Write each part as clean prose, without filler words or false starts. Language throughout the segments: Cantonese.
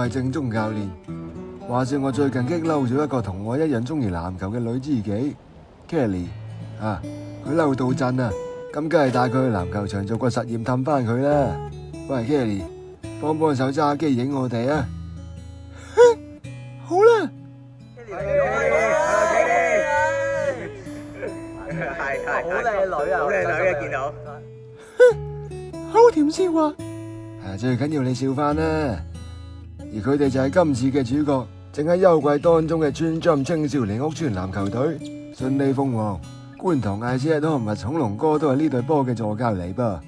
我係正宗教練。話說我最近激嬲咗一個同我一樣中意籃球嘅女知己 Kelly 啊，佢嬲到震啊，咁梗係帶佢去籃球場做個實驗氹翻佢啦。喂 Kelly， 幫手揸機影我哋啊！好啦，係好靚女啊！好靚女啊！見到好甜笑啊！最緊要你笑翻啦。而佢哋就係今次嘅主角，正喺休季當中嘅村莊青少年屋村籃球隊順利鳳凰、觀塘艾斯同埋恐龍哥都係呢隊波嘅助教嚟噃。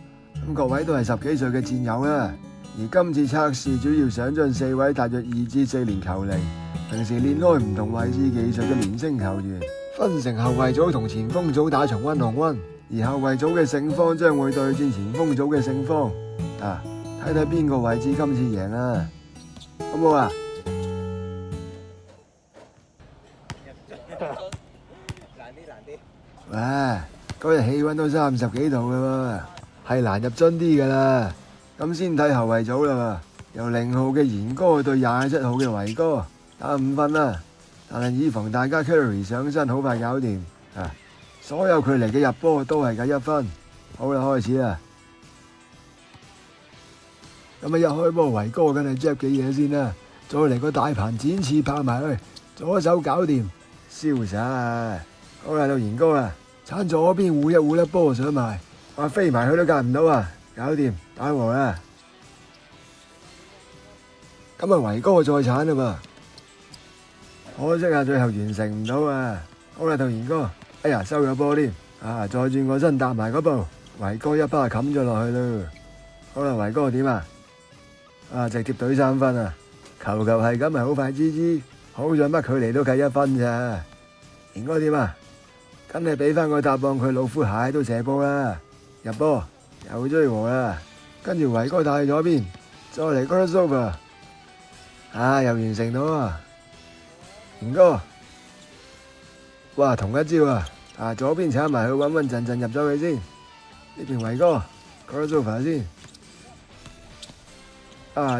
咁各位都係10幾歲嘅戰友啦。而今次測試主要想將4位大約2至4年球齡、平時練開唔同位置技術嘅年輕球員，分成後衛組同前鋒組打場1 on 1，而後衛組嘅勝方將會對戰前鋒組嘅勝方。睇睇邊個位置今次贏啊！好唔好啊？難啲。哇！嗰日氣溫都30幾度噶喎，係難入樽啲噶啦。咁先睇後衛組啦喎，由0號嘅賢哥對27號嘅維哥，打5分啦。但係以防大家 carry 上身，好快搞掂。所有距離嘅入波都係計1分。好啦，開始啦。咁一開波維哥梗係 jab 幾嘢先啦，再嚟個大盤展翅拍埋去，左手搞掂，瀟灑。好啦，到賢哥啦，鏟左邊護一護粒波上埋，飛埋去都隔唔到啊，搞掂，打和啦。咁維哥再鏟啦噃，可惜最後完成唔到啊。好啦，到賢哥，哎呀收咗波添，再轉個身搭埋嗰步，維哥一巴冚咗落去咯。好啦，維哥點啊？直接懟3分啊！球係咁咪好快滋滋，好在乜距離都計1分咋。賢哥點啊？梗係俾翻個答案佢，老虎蟹都射波啦，入波又追和啦。跟住維哥帶左邊，再嚟 crossover， 又完成到啊！賢哥，哇同一招啊！左邊鏟埋去穩穩陣陣入咗佢先，呢邊維哥 crossover 先。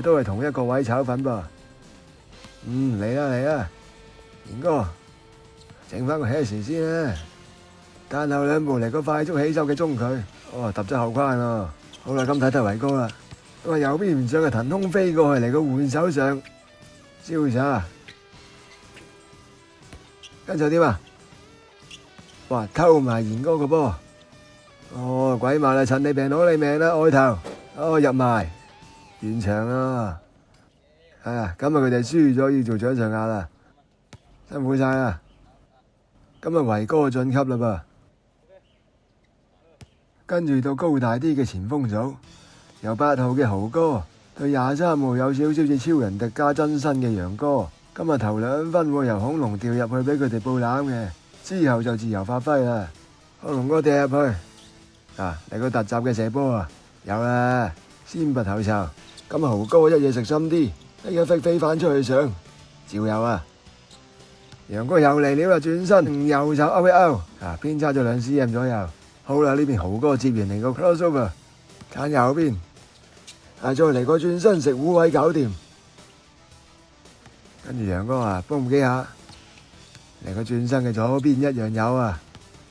都係同一個位炒粉噃。嚟啦，賢哥，整翻個 hash 先啦。單後2步嚟個快速起手嘅中距，揼咗後框咯。好啦，咁睇維哥啦。右邊唔上嘅騰空飛過去嚟個換手上，瀟灑。跟住點啊？哇，偷埋賢哥個波。鬼馬啦，趁你病攞你命啦，外頭。入埋。完場啦，今日佢哋輸咗要做掌上壓啦，辛苦晒啦。今日維哥晉級啦噃，跟住到高大啲嘅前鋒組，由8號嘅豪哥對23號有少少似超人迪加真身嘅楊哥，今日頭2分由恐龍掉入去俾佢哋報攬嘅，之後就自由發揮啦。恐龍哥掉入去，嚟個突襲嘅射波啊，有啦，先拔頭籌。咁豪哥一嘢食深啲，一嘢飛翻出去上，照有啊！楊哥又嚟了啦，轉身右手勾一勾，偏差咗2 cm 左右。好啦，呢邊豪哥接完嚟個 crossover， 揀右邊，再嚟個轉身食糊位搞掂。跟住楊哥幫幾下，嚟個轉身嘅左邊一樣有啊！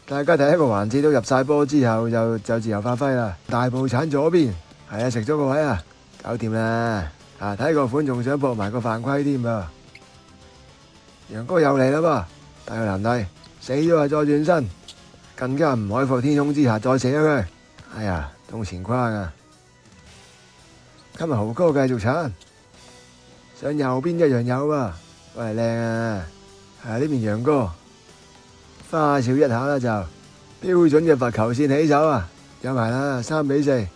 大家第一個環節都入晒波之後就自由發揮啦，大步鏟左邊，食咗個位啊！搞掂啦！睇個款仲想搏埋個犯規添噃。楊哥又嚟啦噃，大個男弟死咗再轉身，更加唔海闊天空之下再射咗佢。哎呀，中前框啊！今日豪哥繼續鏟，上右邊一樣有喎。喂，靚啊！呢邊楊哥花俏一下啦就，標準嘅罰球線起手啊！有埋啦，3比4。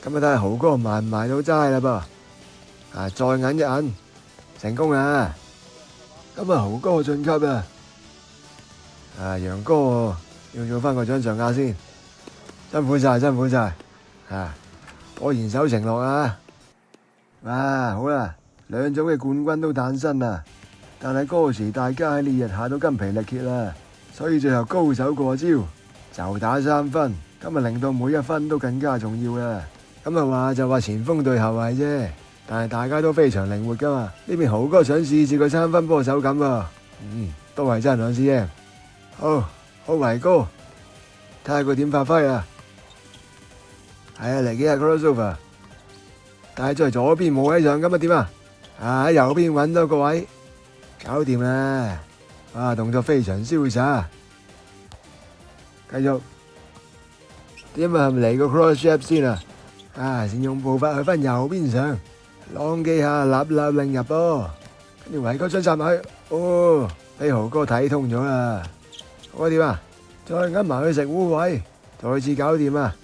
咁睇下豪哥埋唔埋到齋啦噃，再揞一揞，成功啊！咁豪哥晉級啦，楊哥要做翻個掌上壓先，辛苦晒，果然守承諾啊！好啦，2組嘅冠軍都誕生啦，但係嗰時大家喺烈日下都筋疲力竭啦，所以最後高手過招，就打3分，今日令到每1分都更加重要啦。咁話就話前鋒對後衛啫，但係大家都非常靈活噶嘛。呢邊豪哥想試試佢3分波手感喎，都係爭兩 cm。好維哥，睇下佢點發揮啊！係啊，嚟幾下 crossover，但係在左邊冇位上，咁啊點啊？喺右邊揾到個位，搞掂啦！啊，動作非常瀟灑，繼續點啊？係咪嚟個 cross jab 先啊？先用步伐去翻右邊上，浪幾下立令入波，跟住維哥將殺埋去，俾豪哥睇通咗啦！好啊點啊？再啱埋去食糊位，再次搞掂啊！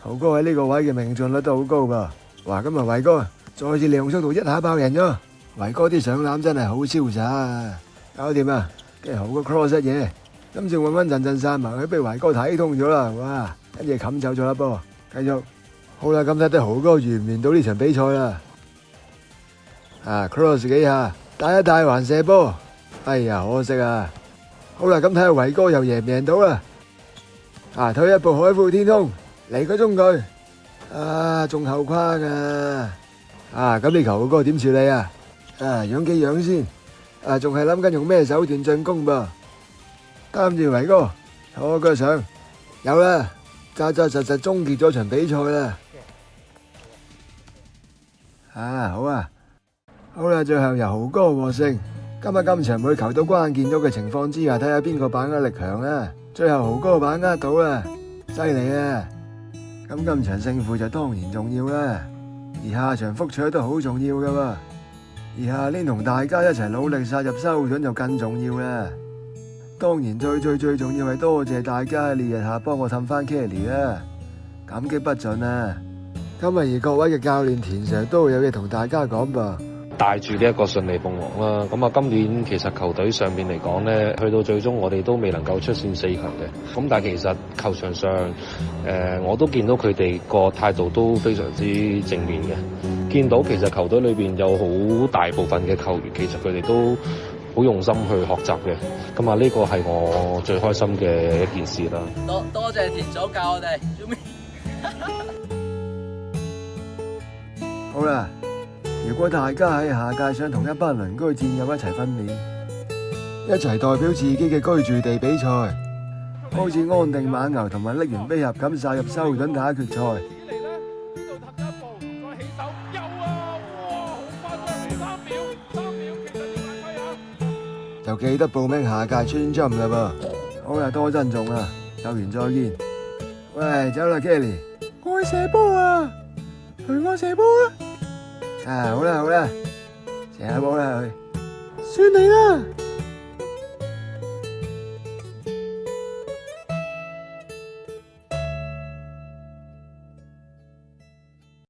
豪哥喺呢個位嘅命中率都好高噃。哇！今日維哥再次利用速度一下爆人咗，維哥啲上籃真係好瀟灑啊！搞掂啊！跟住豪哥 cross 一嘢，今次穩陣殺埋去，俾維哥睇通咗啦！哇！跟住冚走咗一波，繼續好啦，咁睇得豪哥完唔完到呢場比賽啦！cross 幾下，帶一帶還射波，哎呀可惜啊！好啦，咁睇下維哥又贏唔贏到啦！退一步海闊天空，嚟個中距，中後框啊！咁呢球豪哥點處理啊？養幾養先，仲係諗緊用咩手段進攻噃？擔住維哥，坐腳上，有啦，扎實終結咗場比賽啦！好啦，最後由豪哥獲勝。今場會球到關鍵咗嘅情況之下，睇下邊個把握力強啦。最後豪哥把握到啦，犀利啊！咁今場勝負就當然重要啦，而下場復賽都好重要噶喎。而下年同大家一齊努力殺入收準就更重要啦。當然最重要係多謝大家烈日下幫我氹翻 Kelly 啦，感激不盡啊！今日而各位嘅教練田 Sir 都會有嘢同大家講噃。帶住呢一個順利鳳凰啦，咁今年其實球隊上面嚟講呢，去到最終我哋都未能夠出線4強嘅。咁但係其實球場上，我都見到佢哋個態度都非常之正面嘅。見到其實球隊裏邊有好大部分嘅球員，其實佢哋都好用心去學習嘅。咁呢個係我最開心嘅一件事啦。多謝田總教我哋。好啦。如果大家喺下屆想同一班鄰居戰友一齊訓練，一齊代表自己嘅居住地比賽，好似安定猛牛同埋瀝源飛俠咁殺入收準打決賽，就記得報名下屆村針啦噃。好啦，多珍重啦，有緣再見。喂，走啦 Kelly， 我去射波啊，陪我射波啊！好啦，射下波啦佢，算你啦。